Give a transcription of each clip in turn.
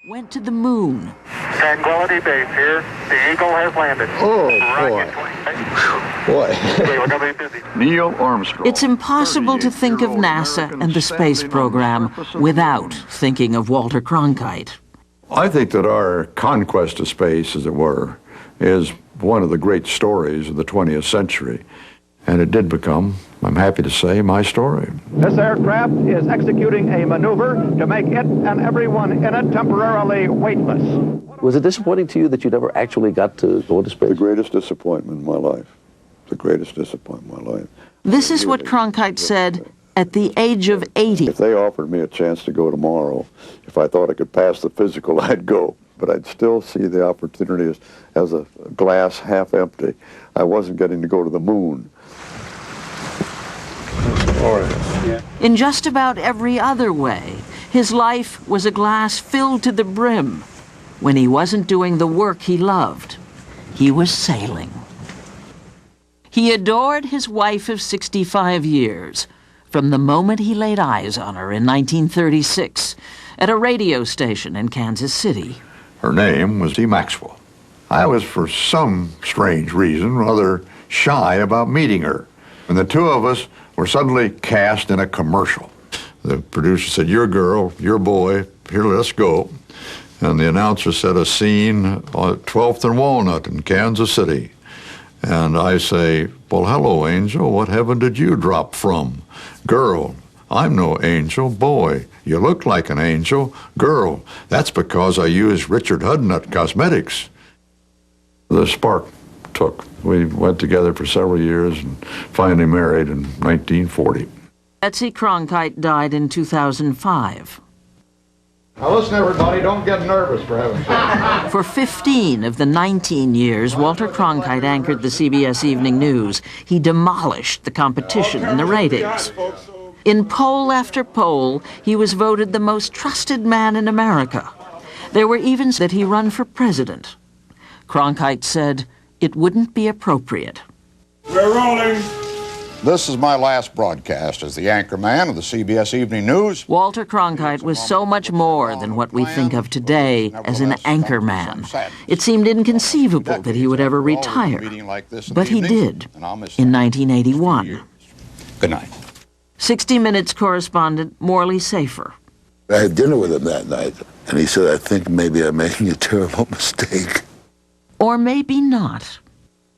went to the moon. Tranquility Base here. The Eagle has landed. Oh, boy. Okay, we're going to be busy. Neil Armstrong. It's impossible to think of NASA and the space program without thinking of Walter Cronkite. I think that our conquest of space, as it were, is one of the great stories of the 20th century. And it did become, I'm happy to say, my story. This aircraft is executing a maneuver to make it and everyone in it temporarily weightless. Was it disappointing to you that you never actually got to go to space? The greatest disappointment in my life. The greatest disappointment in my life. This is what Cronkite said at the age of 80. If they offered me a chance to go tomorrow, if I thought I could pass the physical, I'd go. But I'd still see the opportunity as a glass half empty. I wasn't getting to go to the moon. In just about every other way, his life was a glass filled to the brim. When he wasn't doing the work he loved, he was sailing. He adored his wife of 65 years from the moment he laid eyes on her in 1936 at a radio station in Kansas City. Her name was T. Maxwell. I was, for some strange reason, rather shy about meeting her. And the two of us were suddenly cast in a commercial. The producer said, "Your girl, your boy, here, let's go." And the announcer said, "A scene on 12th and Walnut in Kansas City." And I say, "Well, hello, angel, what heaven did you drop from?" "Girl, I'm no angel." "Boy, you look like an angel." "Girl, that's because I use Richard Hudnut Cosmetics." The spark took. We went together for several years and finally married in 1940. Betsy Cronkite died in 2005. Now listen, everybody, don't get nervous, for heaven's sake. For 15 of the 19 years Walter Cronkite anchored the CBS Evening News, he demolished the competition in the ratings. In poll after poll, he was voted the most trusted man in America. There were even that he run for president. Cronkite said it wouldn't be appropriate. We're rolling. This is my last broadcast as the anchorman of the CBS Evening News. Walter Cronkite was so much more than what we think of today as an anchorman. It seemed inconceivable that he would ever retire, but he did in 1981. Good night. 60 Minutes correspondent Morley Safer. I had dinner with him that night, and he said, "I think maybe I'm making a terrible mistake." Or maybe not.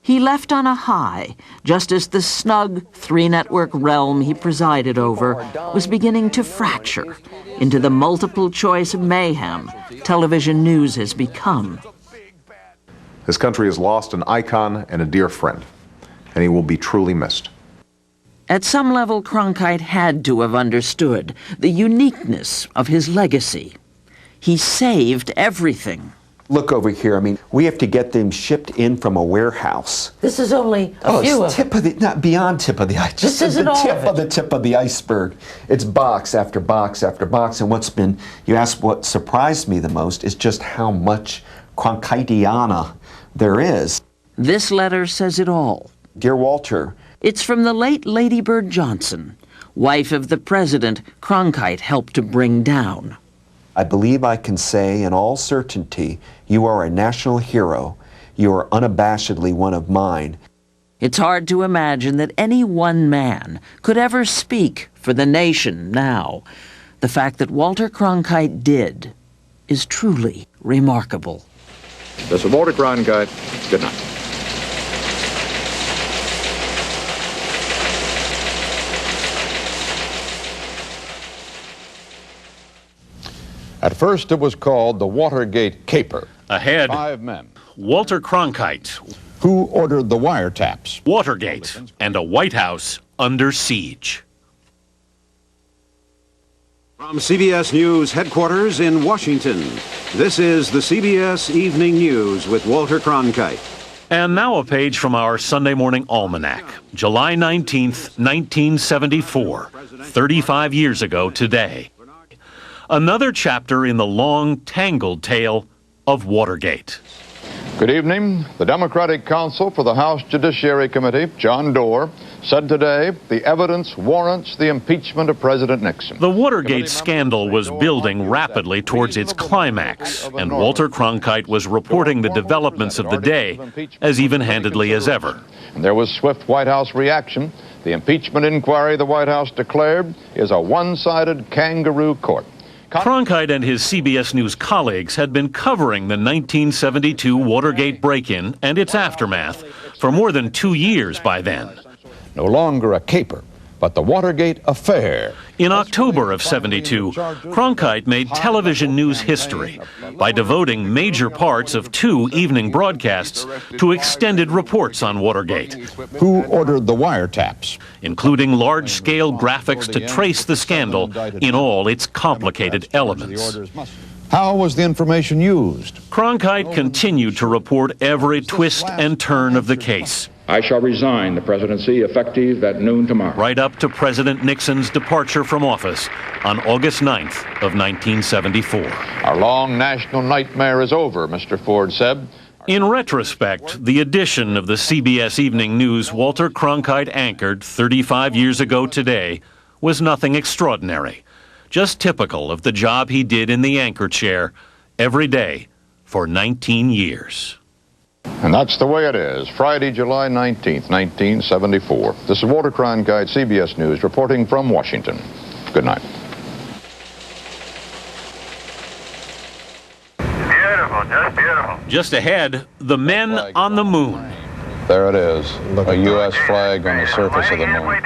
He left on a high, just as the snug three-network realm he presided over was beginning to fracture into the multiple-choice mayhem television news has become. This country has lost an icon and a dear friend, and he will be truly missed. At some level, Cronkite had to have understood the uniqueness of his legacy. He saved everything. Look over here. I mean, we have to get them shipped in from a warehouse. This is only a few it's tip of the, not beyond tip of the iceberg. This isn't all tip of the tip of the iceberg. It's box after box after box. And what's been, you asked what surprised me the most is just how much Cronkiteana there is. This letter says it all. Dear Walter. It's from the late Lady Bird Johnson, wife of the president Cronkite helped to bring down. I believe I can say in all certainty, you are a national hero. You are unabashedly one of mine. It's hard to imagine that any one man could ever speak for the nation now. The fact that Walter Cronkite did is truly remarkable. This is Walter Cronkite. Good night. At first, it was called the Watergate Caper. Ahead, 5 men. Walter Cronkite, Who ordered the wiretaps? Watergate, and a White House under siege. From CBS News headquarters in Washington, this is the CBS Evening News with Walter Cronkite. And now a page from our Sunday Morning Almanac, July 19th, 1974, 35 years ago today. Another chapter in the long, tangled tale of Watergate. Good evening. The Democratic counsel for the House Judiciary Committee, John Doerr, said today the evidence warrants the impeachment of President Nixon. The Watergate scandal was building rapidly towards its climax, and Walter Cronkite was reporting the developments of the day as even-handedly as ever. And there was swift White House reaction. The impeachment inquiry the White House declared is a one-sided kangaroo court. Cronkite and his CBS News colleagues had been covering the 1972 Watergate break-in and its aftermath for more than 2 years by then. No longer a caper, but the Watergate affair. In October of '72, Cronkite made television news history by devoting major parts of 2 evening broadcasts to extended reports on Watergate. Who ordered the wiretaps? Including large-scale graphics to trace the scandal in all its complicated elements. How was the information used? Cronkite continued to report every twist and turn of the case. I shall resign the presidency effective at noon tomorrow. Right up to President Nixon's departure from office on August 9th of 1974. Our long national nightmare is over, Mr. Ford said. In retrospect, the edition of the CBS Evening News Walter Cronkite anchored 35 years ago today was nothing extraordinary, just typical of the job he did in the anchor chair every day for 19 years. And that's the way it is. Friday, July 19th, 1974. This is Walter Cronkite, CBS News, reporting from Washington. Good night. Beautiful, just beautiful. Just ahead, the men on the moon. There it is, a U.S. flag on the surface of the moon.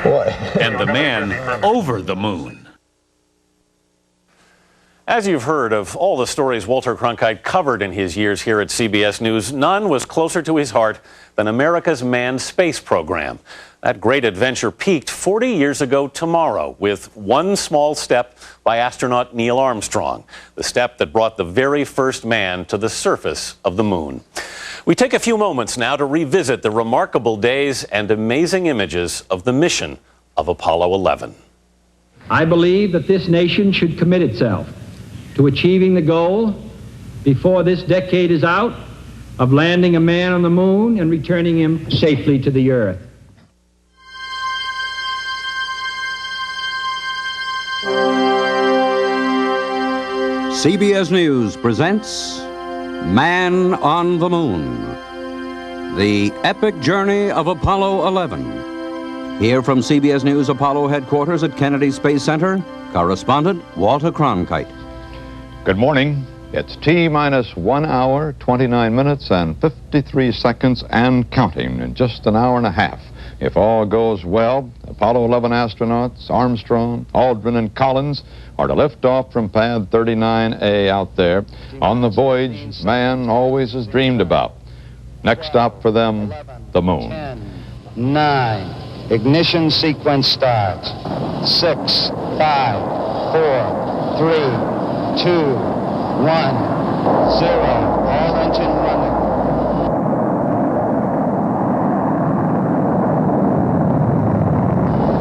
Boy. And the man over the moon. As you've heard of all the stories Walter Cronkite covered in his years here at CBS News, none was closer to his heart than America's manned space program. That great adventure peaked 40 years ago tomorrow with one small step by astronaut Neil Armstrong, the step that brought the very first man to the surface of the moon. We take a few moments now to revisit the remarkable days and amazing images of the mission of Apollo 11. I believe that this nation should commit itself to achieving the goal before this decade is out of landing a man on the moon and returning him safely to the earth. CBS News presents Man on the Moon, the epic journey of Apollo 11. Here from CBS News Apollo headquarters at Kennedy Space Center, correspondent Walter Cronkite. Good morning. It's T-minus 1 hour, 29 minutes, and 53 seconds and counting in just an hour and a half. If all goes well, Apollo 11 astronauts, Armstrong, Aldrin, and Collins are to lift off from pad 39A out there on the voyage man always has dreamed about. Next stop for them, the moon. 10, 9, ignition sequence starts. 6, 5, 4, 3, 2, 1, 0, all engine running.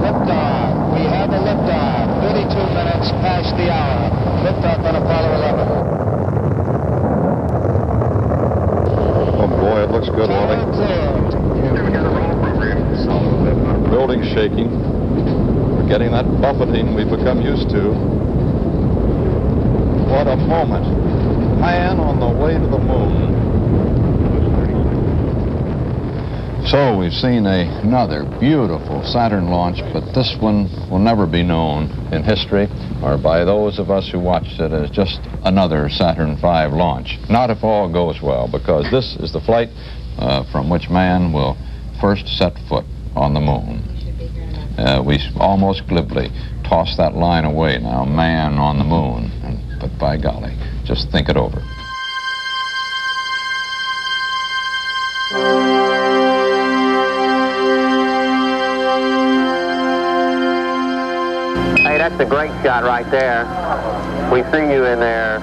Liftoff, we have a liftoff, 32 minutes past the hour. Liftoff on Apollo 11. Oh boy, it looks good, Wally. Building shaking. We're getting that buffeting we've become used to. What a moment. Man on the way to the moon. So we've seen another beautiful Saturn launch, but this one will never be known in history or by those of us who watched it as just another Saturn V launch. Not if all goes well, because this is the flight from which man will first set foot on the moon. We almost glibly toss that line away now, man on the moon. But by golly, just think it over. Hey, that's a great shot right there. We see you in there.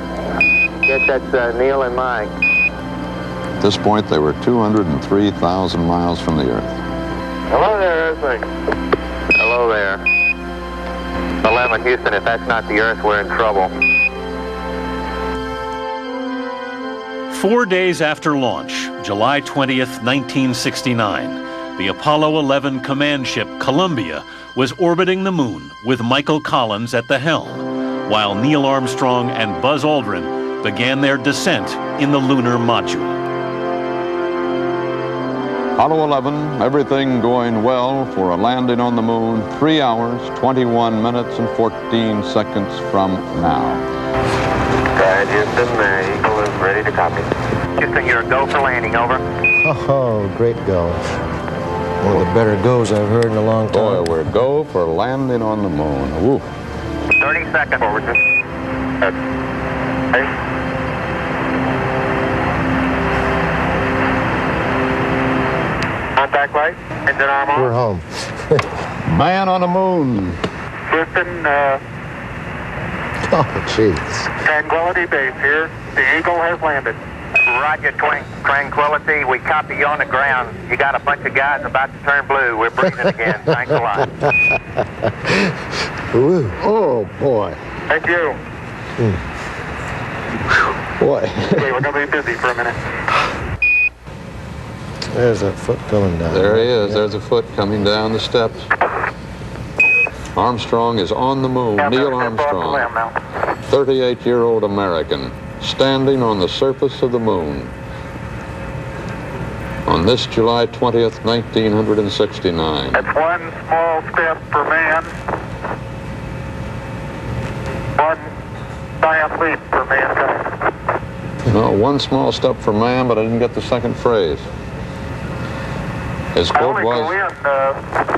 Guess that's Neil and Mike. At this point, they were 203,000 miles from the Earth. Hello there, Earthling. Hello there. 11, Houston, if that's not the Earth, we're in trouble. 4 days after launch, July 20th, 1969, the Apollo 11 command ship Columbia was orbiting the moon with Michael Collins at the helm, while Neil Armstrong and Buzz Aldrin began their descent in the lunar module. Apollo 11, everything going well for a landing on the moon 3 hours, 21 minutes, and 14 seconds from now. Houston, Eagle is ready to copy. Houston, you're a go for landing, over. Oh, great go. One of the better goes I've heard in a long time. Boy, we're go for landing on the moon. Woo. 30 seconds forward. Hey. Contact light. Engine arm on. We're home. Man on the moon. Houston, Oh, jeez. Tranquility Base here. The Eagle has landed. Roger, Tranquility. We copy you on the ground. You got a bunch of guys about to turn blue. We're breathing again. Thanks a lot. Ooh. Oh, boy. Thank you. Boy. Okay, we're going to be busy for a minute. There's that foot coming down. There he is. There's a foot coming down the steps. Armstrong is on the moon. Neil Armstrong, 38-year-old American, standing on the surface of the moon on this July 20th, 1969. That's one small step for man, one giant leap for mankind. No, one small step for man, but I didn't get the second phrase. His quote was,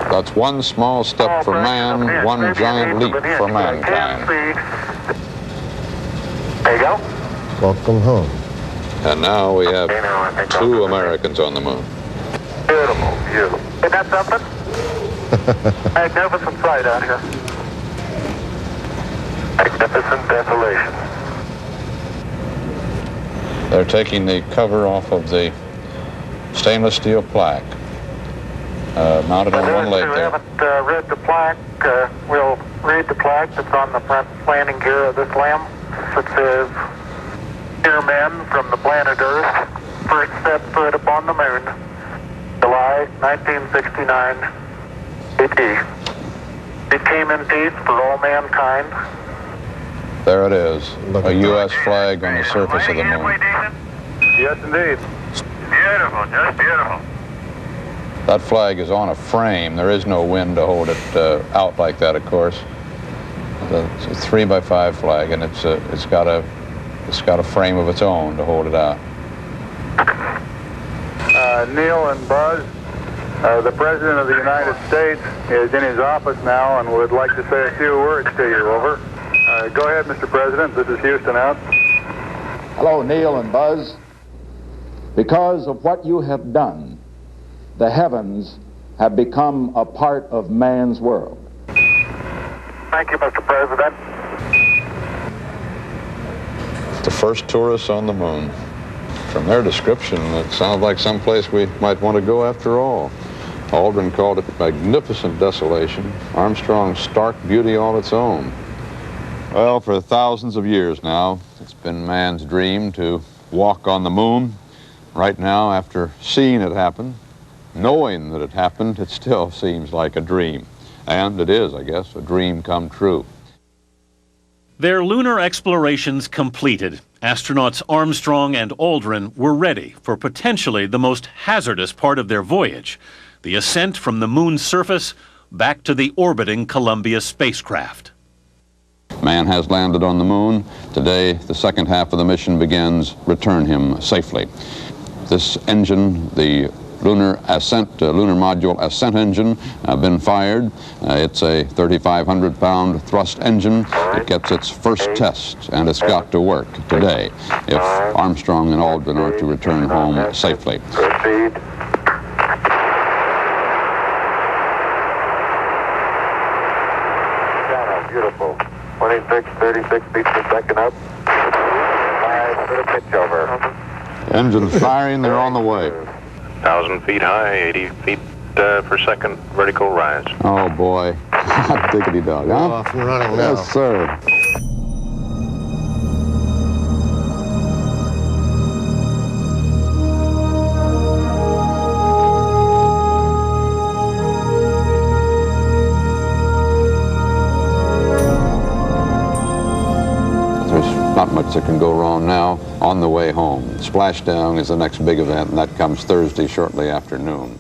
that's one small step for man, one giant leap for mankind. There you go. Welcome home. And now we have 2 Americans on the moon. Beautiful view. Isn't that something? Magnificent sight out here. Magnificent desolation. They're taking the cover off of the stainless steel plaque. Mounted on one leg there. If you haven't read the plaque, we'll read the plaque that's on the front landing gear of this LEM. It says, "Dear men from the planet Earth, first set foot upon the moon, July 1969 AD. It came in peace for all mankind." There it is, a U.S. flag on the surface of the moon. Yes, indeed. Beautiful, just beautiful. That flag is on a frame. There is no wind to hold it out like that, of course. It's a 3x5 flag, and it's got a frame of its own to hold it out. Neil and Buzz, the President of the United States is in his office now and would like to say a few words to you. Over. Go ahead, Mr. President. This is Houston out. Hello, Neil and Buzz. Because of what you have done, the heavens have become a part of man's world. Thank you, Mr. President. The first tourists on the moon. From their description, it sounds like someplace we might want to go after all. Aldrin called it magnificent desolation. Armstrong, stark beauty all its own. Well, for thousands of years now, it's been man's dream to walk on the moon. Right now, after seeing it happen, knowing that it happened, it still seems like a dream. And it is, I guess, a dream come true. Their lunar explorations completed, astronauts Armstrong and Aldrin were ready for potentially the most hazardous part of their voyage, the ascent from the moon's surface back to the orbiting Columbia spacecraft. Man has landed on the moon. Today, the second half of the mission begins. Return him safely. This engine, the lunar module ascent engine, been fired. It's a 3,500-pound thrust engine. It gets its first test, and it's got to work today if Armstrong and Aldrin are to return home safely. Proceed. Beautiful. 26, 36 feet per second up. 5 for the pitch over. Engines firing, they're on the way. 1,000 feet high, 80 feet per second vertical rise. Oh boy, hot diggity dog, huh? Off and running now. Yes, sir. not much that can go wrong now on the way home. Splashdown is the next big event, and that comes Thursday shortly after noon.